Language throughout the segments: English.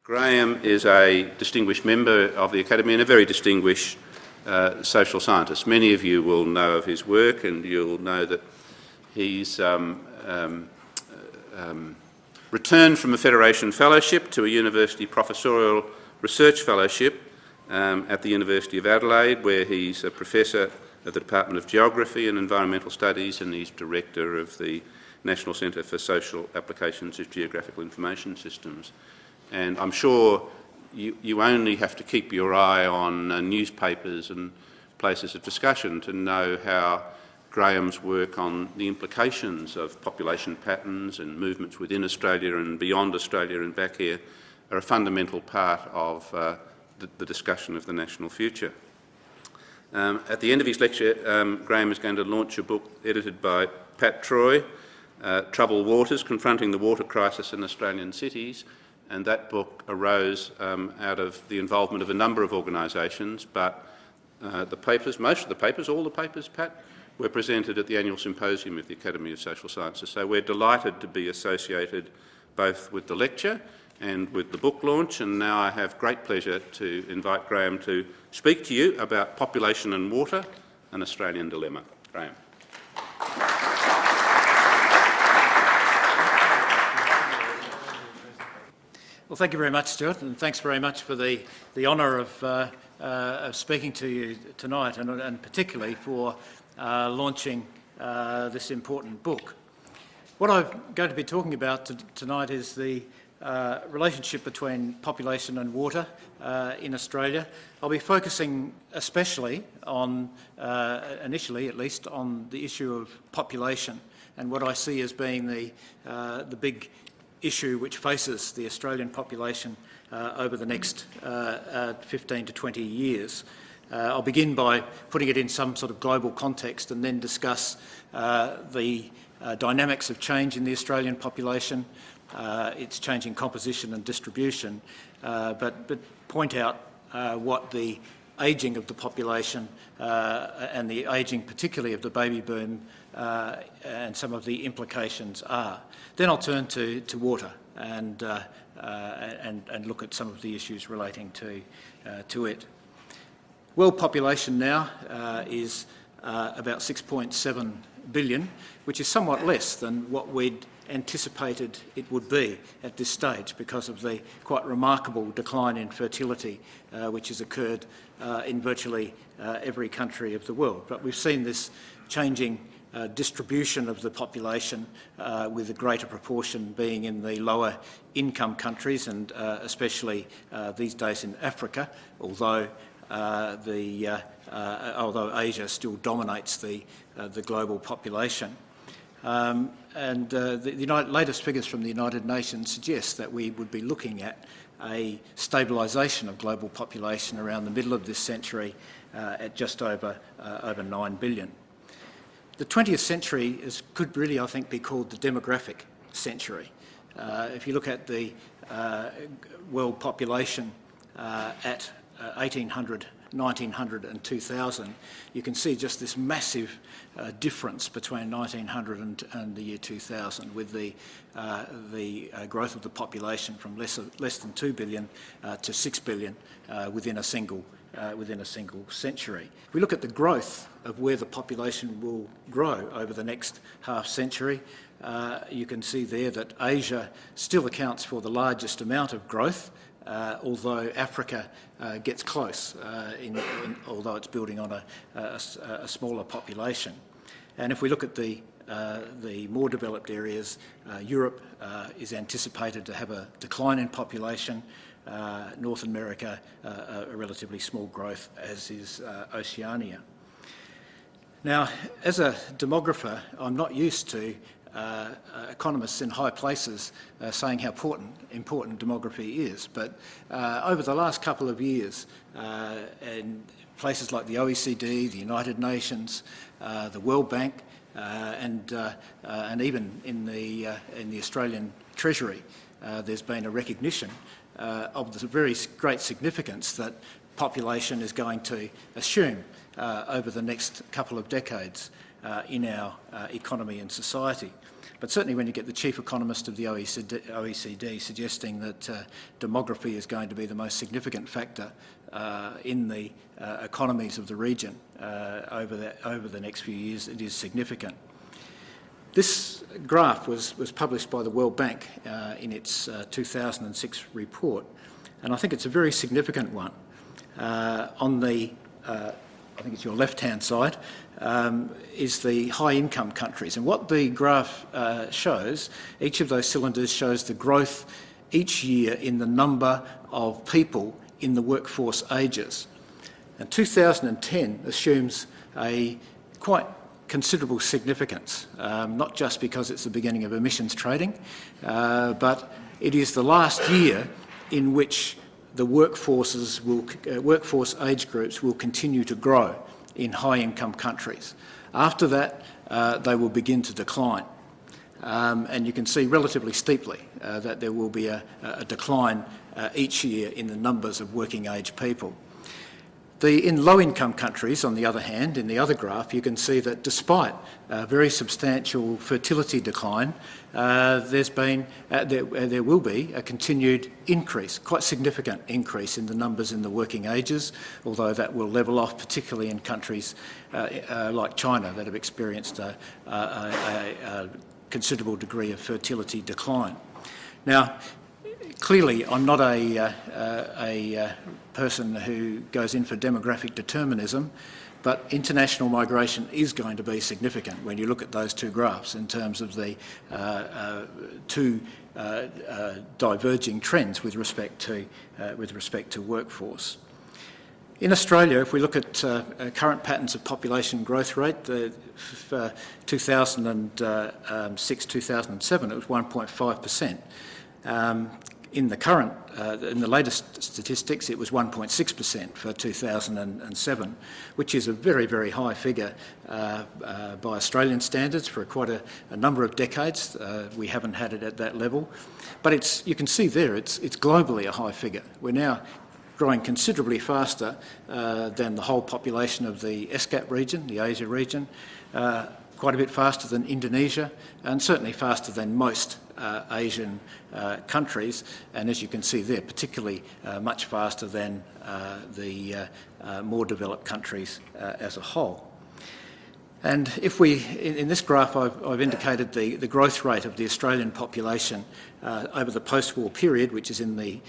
Graeme is a distinguished member of the Academy and a very distinguished social scientist. Many of you will know of his work, and you'll know that he's returned from a Federation Fellowship to a University Professorial Research Fellowship at the University of Adelaide, where he's a Professor at the Department of Geography and Environmental Studies, and he's Director of the National Centre for Social Applications of Geographical Information Systems. And I'm sure you only have to keep your eye on newspapers and places of discussion to know how Graeme's work on the implications of population patterns and movements within Australia and beyond Australia and back here are a fundamental part of the discussion of the national future. At the end of his lecture, Graeme is going to launch a book edited by Pat Troy, Troubled Waters, Confronting the Water Crisis in Australian Cities, and that book arose out of the involvement of a number of organisations, but the papers, most of the papers, all the papers, Pat, were presented at the annual symposium of the Academy of Social Sciences. So we're delighted to be associated both with the lecture and with the book launch, and now I have great pleasure to invite Graeme to speak to you about population and water, an Australian dilemma. Graeme. Well, thank you very much, Stuart, and thanks very much for the honour of speaking to you tonight, and particularly for launching this important book. What I'm going to be talking about tonight is the relationship between population and water in Australia. I'll be focusing especially on, initially at least, on the issue of population and what I see as being the big issue which faces the Australian population over the next 15 to 20 years. I'll begin by putting it in some sort of global context and then discuss the dynamics of change in the Australian population, its changing composition and distribution, but point out what the ageing of the population and the ageing particularly of the baby boom and some of the implications are. Then I'll turn to water and look at some of the issues relating to it. World population now is about 6.7 billion, which is somewhat less than what we'd anticipated it would be at this stage because of the quite remarkable decline in fertility which has occurred in virtually every country of the world. But we've seen this changing distribution of the population with a greater proportion being in the lower income countries and especially these days in Africa, although Asia still dominates the global population. The latest figures from the United Nations suggest that we would be looking at a stabilisation of global population around the middle of this century at just over 9 billion. The 20th century could really, I think, be called the demographic century. If you look at the world population at 1800, 1900 and 2000, you can see just this massive difference between 1900 and the year 2000 with the growth of the population from less than 2 billion to 6 billion within a single century. If we look at the growth of where the population will grow over the next half century, you can see there that Asia still accounts for the largest amount of growth, although Africa gets close, although it's building on a smaller population. And if we look at the more developed areas, Europe is anticipated to have a decline in population, North America a relatively small growth, as is Oceania. Now, as a demographer, I'm not used to economists in high places saying how important demography is, but over the last couple of years, in places like the OECD, the United Nations, the World Bank, and even in the Australian Treasury, there's been a recognition of the very great significance that population is going to assume over the next couple of decades. in our economy and society. But certainly when you get the chief economist of the OECD suggesting that demography is going to be the most significant factor in the economies of the region over the next few years, it is significant. This graph was published by the World Bank in its 2006 report, and I think it's a very significant one. On the I think it's your left-hand side, is the high-income countries. And what the graph shows, each of those cylinders shows the growth each year in the number of people in the workforce ages. And 2010 assumes a quite considerable significance, not just because it's the beginning of emissions trading, but it is the last year in which the workforce age groups will continue to grow in high-income countries. After that, they will begin to decline. And you can see relatively steeply that there will be a decline each year in the numbers of working-age people. In low-income countries, on the other hand, in the other graph, you can see that despite a very substantial fertility decline, there will be a continued increase, quite significant increase in the numbers in the working ages, although that will level off, particularly in countries like China that have experienced a considerable degree of fertility decline. Now, clearly, I'm not a person who goes in for demographic determinism, but international migration is going to be significant when you look at those two graphs in terms of the two diverging trends with respect to workforce. In Australia, if we look at current patterns of population growth rate, for 2006-2007, it was 1.5%. In the latest statistics, it was 1.6% for 2007, which is a very, very high figure by Australian standards for quite a number of decades. We haven't had it at that level, but you can see there it's globally a high figure. We're now growing considerably faster than the whole population of the ESCAP region, the Asia region, quite a bit faster than Indonesia, and certainly faster than most Asian countries, and as you can see there, particularly much faster than the more developed countries as a whole. And if in this graph I've indicated the growth rate of the Australian population over the post-war period, which is in the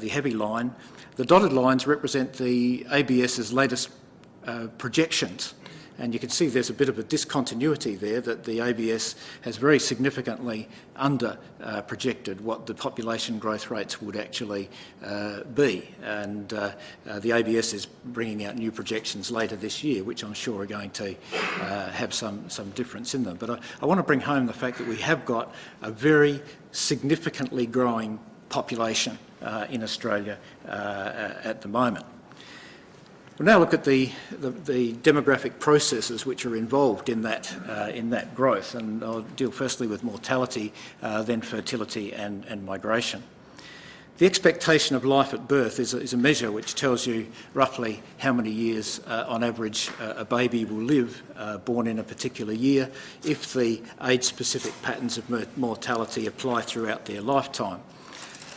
heavy line. The dotted lines represent the ABS's latest projections. And you can see there's a bit of a discontinuity there, that the ABS has very significantly projected what the population growth rates would actually be. And the ABS is bringing out new projections later this year, which I'm sure are going to have some difference in them. But I want to bring home the fact that we have got a very significantly growing population in Australia at the moment. We'll now look at the demographic processes which are involved in that growth, and I'll deal firstly with mortality, then fertility and migration. The expectation of life at birth is a measure which tells you roughly how many years on average a baby will live born in a particular year if the age-specific patterns of mortality apply throughout their lifetime.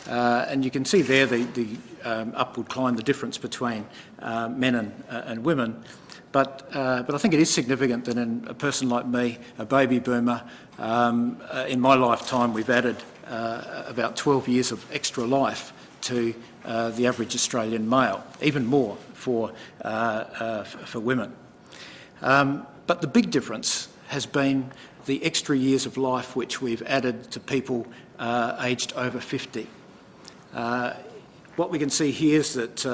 And you can see there the upward climb, the difference between men and women. But I think it is significant that in a person like me, a baby boomer, in my lifetime we've added about 12 years of extra life to the average Australian male, even more for women. But the big difference has been the extra years of life which we've added to people aged over 50. What we can see here is that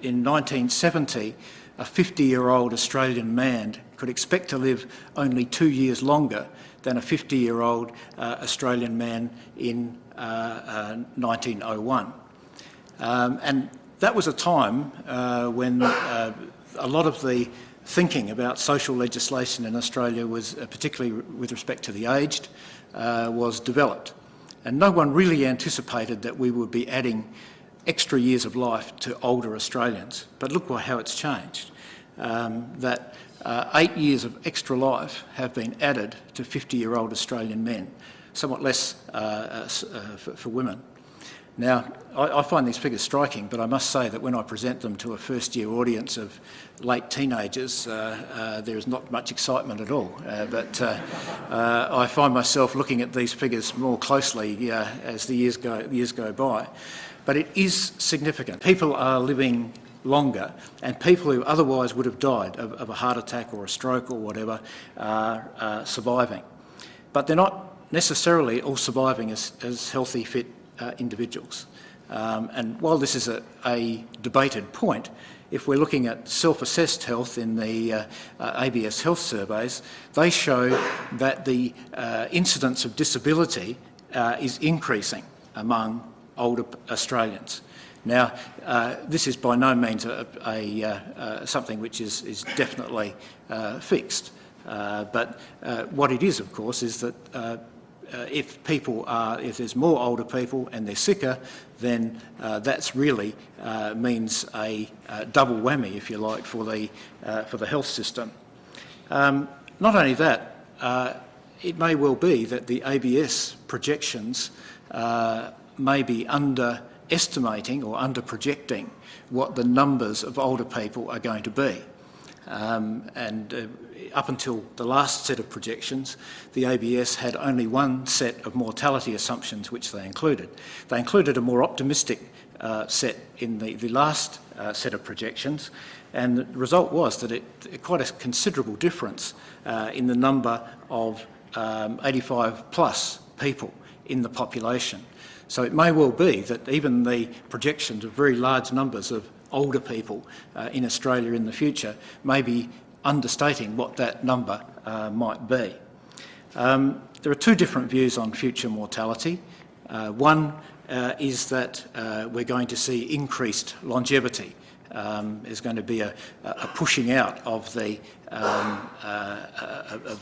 in 1970, a 50-year-old Australian man could expect to live only 2 years longer than a 50-year-old Australian man in 1901. And that was a time when a lot of the thinking about social legislation in Australia was, particularly with respect to the aged, was developed. And no one really anticipated that we would be adding extra years of life to older Australians. But look how it's changed. That 8 years of extra life have been added to 50-year-old Australian men, somewhat less for women. Now, I find these figures striking, but I must say that when I present them to a first-year audience of late teenagers, there is not much excitement at all. But I find myself looking at these figures more closely as the years go by. But it is significant. People are living longer, and people who otherwise would have died of a heart attack or a stroke or whatever are surviving. But they're not necessarily all surviving as healthy, fit individuals. And while this is a debated point, if we're looking at self-assessed health in the ABS health surveys, they show that the incidence of disability is increasing among older Australians. Now, this is by no means something which is definitely fixed, but what it is, of course, is that if there's more older people and they're sicker, then that's really means a double whammy, if you like, for the health system. Not only that, it may well be that the ABS projections may be underestimating or under-projecting what the numbers of older people are going to be. Up until the last set of projections, the ABS had only one set of mortality assumptions which they included. They included a more optimistic set in the last set of projections, and the result was that quite a considerable difference in the number of 85 plus people in the population. So it may well be that even the projections of very large numbers of older people in Australia in the future may be understating what that number might be. There are two different views on future mortality. One is that we're going to see increased longevity. There's going to be a pushing out of the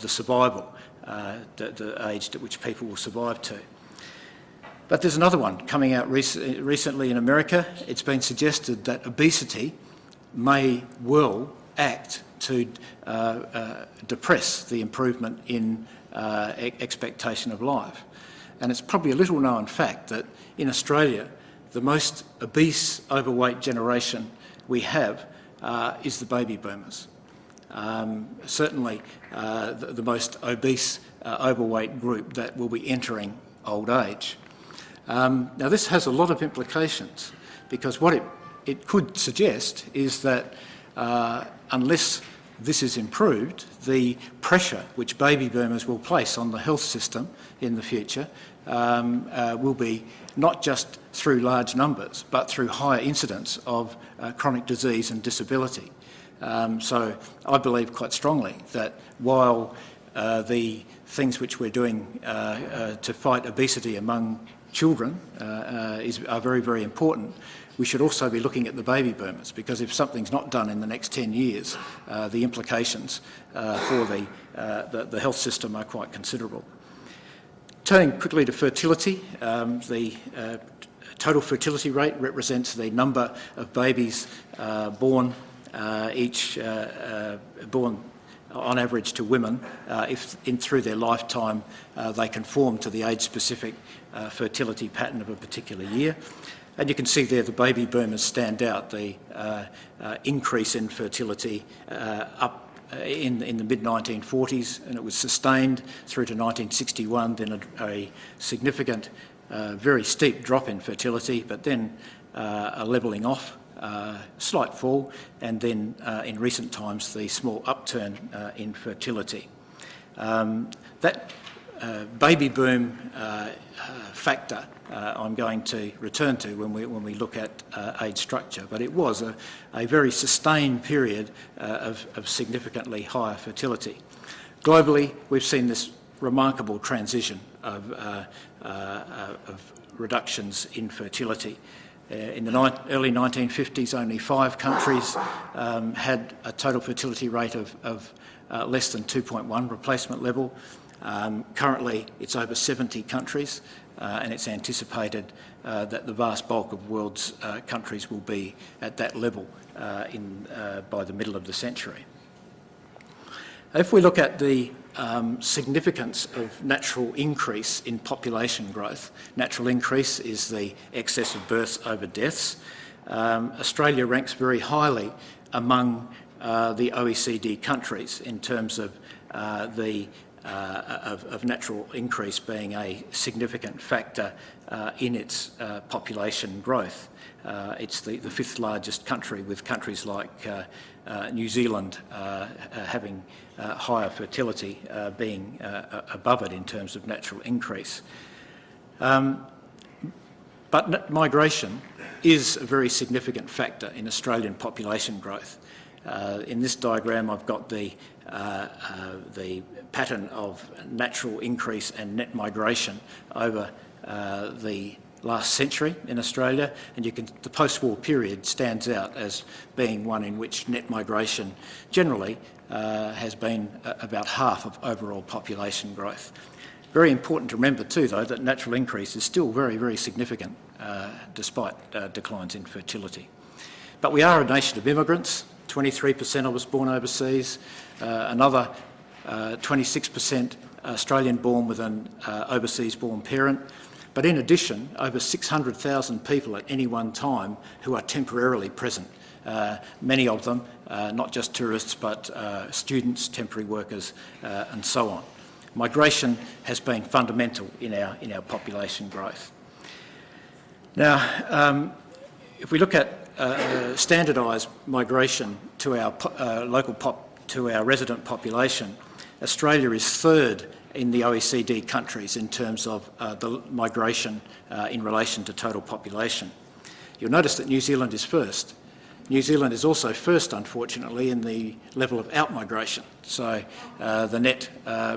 survival, the age at which people will survive to. But there's another one coming out recently in America. It's been suggested that obesity may well act to depress the improvement in expectation of life. And it's probably a little known fact that in Australia, the most obese, overweight generation we have is the baby boomers. Certainly the most obese, overweight group that will be entering old age. Now this has a lot of implications, because what it could suggest is that unless this is improved, the pressure which baby boomers will place on the health system in the future will be not just through large numbers, but through higher incidence of chronic disease and disability. So I believe quite strongly that while the things which we're doing to fight obesity among children are very, very important, we should also be looking at the baby boomers, because if something's not done in the next 10 years, the implications for the health system are quite considerable. Turning quickly to fertility, the total fertility rate represents the number of babies born on average to women if through their lifetime they conform to the age-specific fertility pattern of a particular year. And you can see there the baby boomers stand out, the increase in fertility up in the mid-1940s, and it was sustained through to 1961, then a significant, very steep drop in fertility, but then a levelling off, slight fall, and then in recent times the small upturn in fertility. That baby boom factor I'm going to return to when we look at age structure, but it was a very sustained period of significantly higher fertility. Globally, we've seen this remarkable transition of reductions in fertility. In the early 1950s, only 5 countries had a total fertility rate of less than 2.1 replacement level. Currently, it's over 70 countries, and it's anticipated that the vast bulk of the world's countries will be at that level by the middle of the century. If we look at the significance of natural increase in population growth, natural increase is the excess of births over deaths. Australia ranks very highly among the OECD countries in terms of natural increase being a significant factor in its population growth. It's the fifth largest country, with countries like New Zealand having higher fertility being above it in terms of natural increase. But migration is a very significant factor in Australian population growth. In this diagram, I've got the pattern of natural increase and net migration over the last century in Australia, and the post-war period stands out as being one in which net migration generally has been about half of overall population growth. Very important to remember too, though, that natural increase is still very, very significant despite declines in fertility. But we are a nation of immigrants. 23% of us born overseas, another 26% Australian born with an overseas born parent. But in addition, over 600,000 people at any one time who are temporarily present. Many of them, not just tourists, but students, temporary workers, and so on. Migration has been fundamental in our population growth. Now, if we look at standardised migration to our to our resident population, Australia is third in the OECD countries in terms of the migration in relation to total population. You'll notice that New Zealand is first. New Zealand is also first, unfortunately, in the level of out-migration. So the net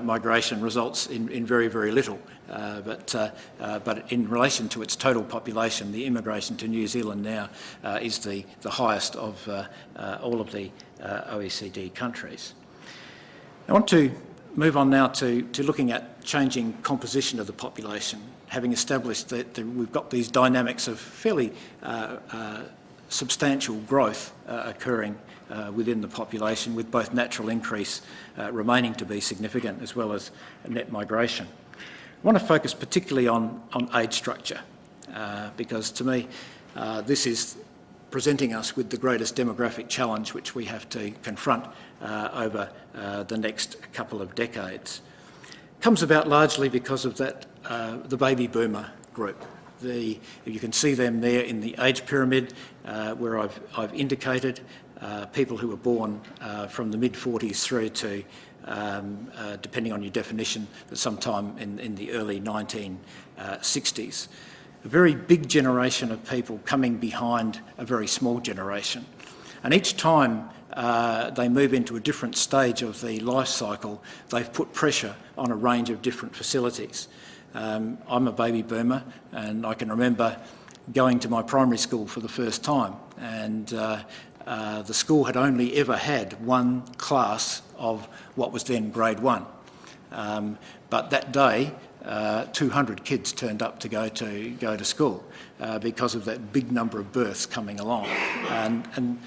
migration results in very, very little. But in relation to its total population, the immigration to New Zealand now is the highest of all of the OECD countries. I want to move on now to looking at changing composition of the population, having established that we've got these dynamics of fairly substantial growth occurring within the population, with both natural increase remaining to be significant as well as net migration. I want to focus particularly on age structure because to me this is presenting us with the greatest demographic challenge which we have to confront over the next couple of decades. It comes about largely because of that the baby boomer group. You can see them there in the age pyramid where I've indicated people who were born from the mid-40s through to, depending on your definition, sometime in the early 1960s. A very big generation of people coming behind a very small generation. And each time they move into a different stage of the life cycle, they've put pressure on a range of different facilities. I'm a baby boomer, and I can remember going to my primary school for the first time, and the school had only ever had one class of what was then grade 1. But that day, 200 kids turned up to go to school because of that big number of births coming along, and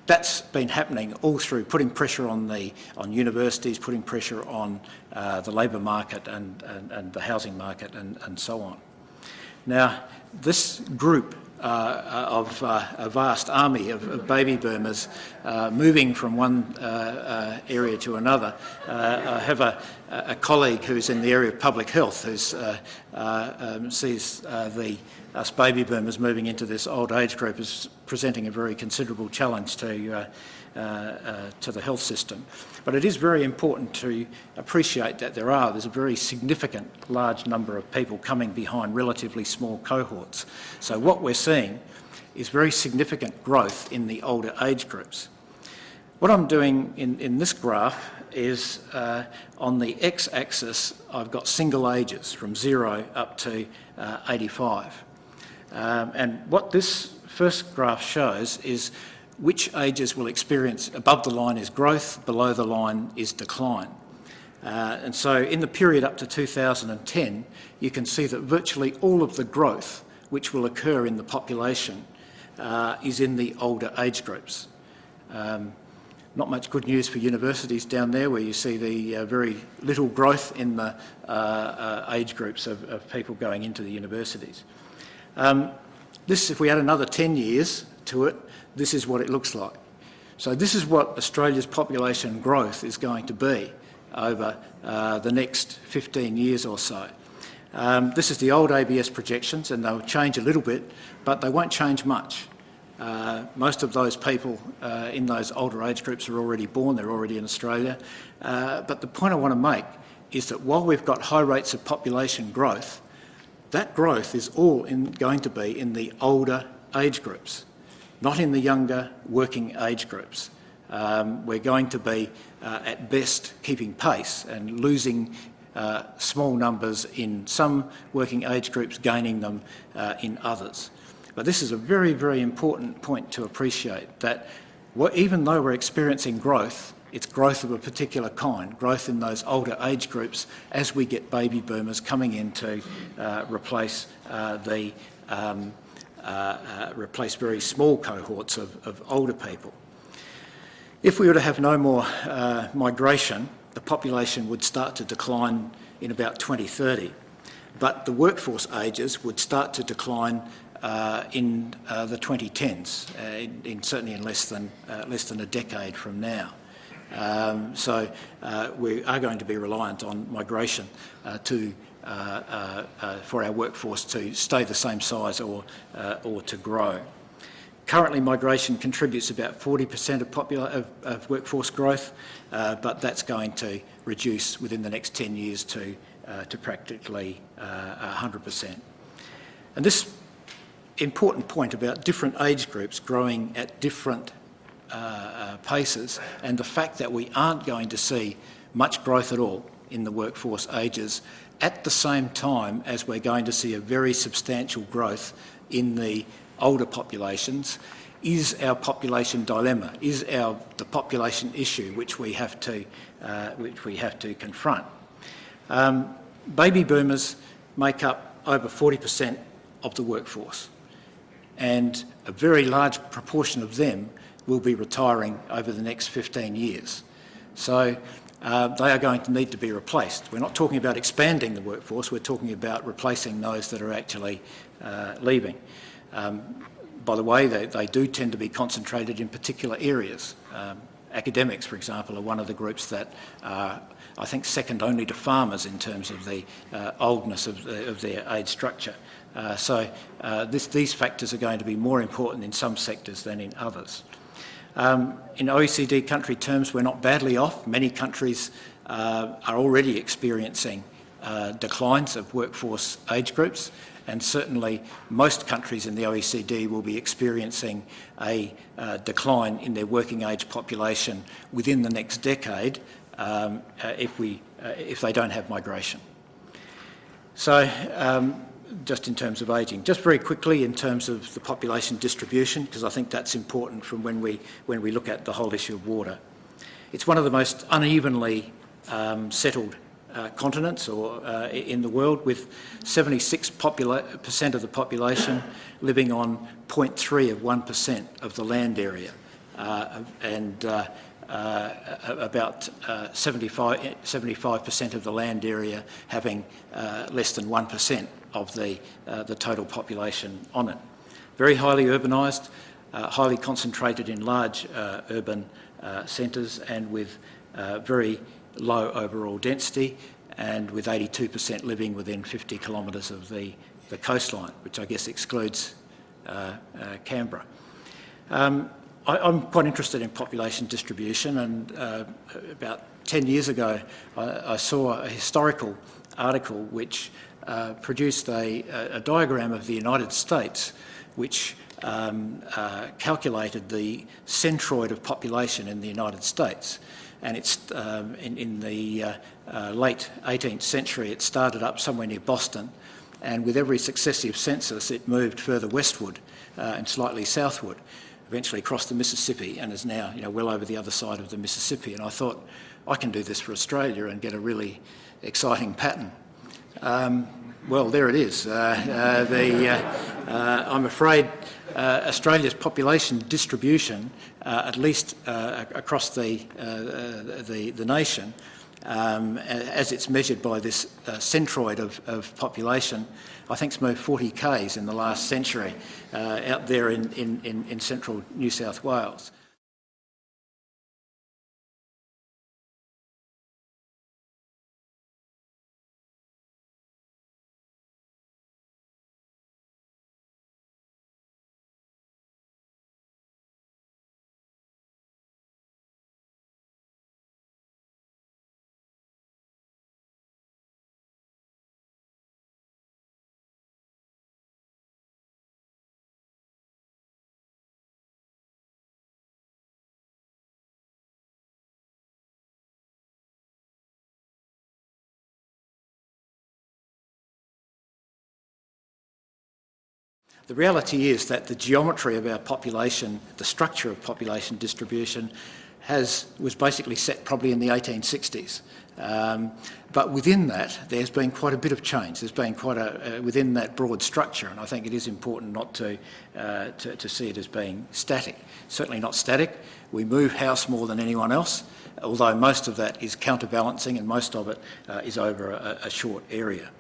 that's been happening all through, putting pressure on universities, putting pressure on the labour market and the housing market and so on. Now, this group of a vast army of baby boomers moving from one area to another. I have a colleague who's in the area of public health who sees us baby boomers moving into this old age group as presenting a very considerable challenge to the health system. But it is very important to appreciate that there's a very significant large number of people coming behind relatively small cohorts. So what we're seeing is very significant growth in the older age groups. What I'm doing in this graph is on the x-axis I've got single ages from 0 up to 85. And what this first graph shows is which ages will experience, above the line is growth, below the line is decline. And so in the period up to 2010, you can see that virtually all of the growth which will occur in the population is in the older age groups. not much good news for universities down there, where you see the very little growth in the age groups of people going into the universities. If we add another 10 years to it, this is what it looks like. So this is what Australia's population growth is going to be over the next 15 years or so. This is the old ABS projections, and they'll change a little bit, but they won't change much. Most of those people in those older age groups are already born, they're already in Australia. But the point I want to make is that while we've got high rates of population growth, that growth is all going to be in the older age groups, not in the younger working age groups. We're going to be, at best, keeping pace and losing small numbers in some working age groups, gaining them in others. But this is a very, very important point to appreciate, that even though we're experiencing growth, it's growth of a particular kind, growth in those older age groups as we get baby boomers coming in to replace very small cohorts of older people. If we were to have no more migration, the population would start to decline in about 2030, but the workforce ages would start to decline in the 2010s, certainly in less than a decade from now. So we are going to be reliant on migration for our workforce to stay the same size or to grow. Currently, migration contributes about 40% of workforce growth, but that's going to reduce within the next 10 years to practically 100%. And this important point about different age groups growing at different paces, and the fact that we aren't going to see much growth at all in the workforce ages at the same time as we're going to see a very substantial growth in the older populations, is our population dilemma, is the population issue which we have to confront. Baby boomers make up over 40% of the workforce, and a very large proportion of them will be retiring over the next 15 years. So they are going to need to be replaced. We're not talking about expanding the workforce, we're talking about replacing those that are actually leaving. By the way, they do tend to be concentrated in particular areas. Academics, for example, are one of the groups that are, I think, second only to farmers in terms of the oldness of their age structure. So these factors are going to be more important in some sectors than in others. In OECD country terms, we're not badly off. Many countries are already experiencing declines of workforce age groups, and certainly most countries in the OECD will be experiencing a decline in their working age population within the next decade if they don't have migration. So just in terms of ageing, just very quickly in terms of the population distribution, because I think that's important from when we look at the whole issue of water. It's one of the most unevenly settled continents in the world, with 76% of the population living on 0.3 of 1% of the land area, and about 75% of the land area having less than 1% of the total population on it. Very highly urbanised, highly concentrated in large urban centres, and with very low overall density, and with 82% living within 50 kilometres of the coastline, which I guess excludes Canberra. I'm quite interested in population distribution, and about 10 years ago I saw a historical article which produced a diagram of the United States which calculated the centroid of population in the United States. And it's in the late 18th century it started up somewhere near Boston, and with every successive census it moved further westward and slightly southward, eventually crossed the Mississippi, and is now well over the other side of the Mississippi. And I thought, I can do this for Australia and get a really exciting pattern. Well, there it is. I'm afraid Australia's population distribution, at least across the nation, as it's measured by this centroid of population, I think it's moved 40 k's in the last century out there in central New South Wales. The reality is that the geometry of our population, the structure of population distribution, was basically set probably in the 1860s. But within that, there's been quite a bit of change. There's been quite within that broad structure, and I think it is important not to see it as being static. Certainly not static. We move house more than anyone else, although most of that is counterbalancing and most of it is over a short area.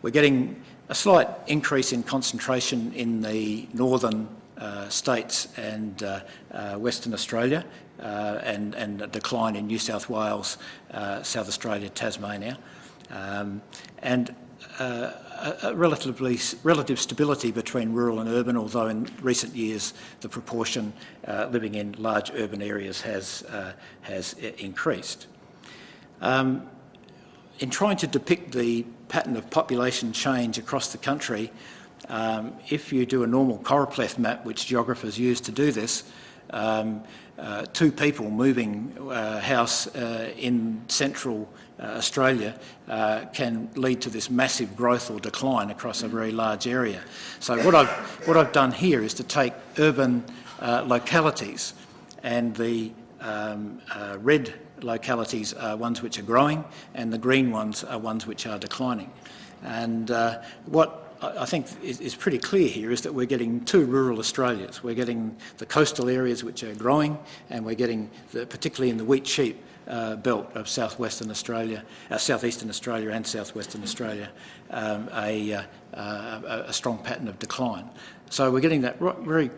We're getting a slight increase in concentration in the northern states and Western Australia, and a decline in New South Wales, South Australia, Tasmania, and a relative stability between rural and urban, although in recent years the proportion living in large urban areas has increased. In trying to depict the pattern of population change across the country, if you do a normal choropleth map, which geographers use to do this, two people moving house in central Australia can lead to this massive growth or decline across a very large area. So what I've done here is to take urban localities, and the red localities are ones which are growing and the green ones are ones which are declining. And what I think is pretty clear here is that we're getting two rural Australias. We're getting the coastal areas which are growing, and we're getting, particularly in the wheat sheep belt of southwestern Australia, southeastern Australia and southwestern Australia, a strong pattern of decline. So we're getting that very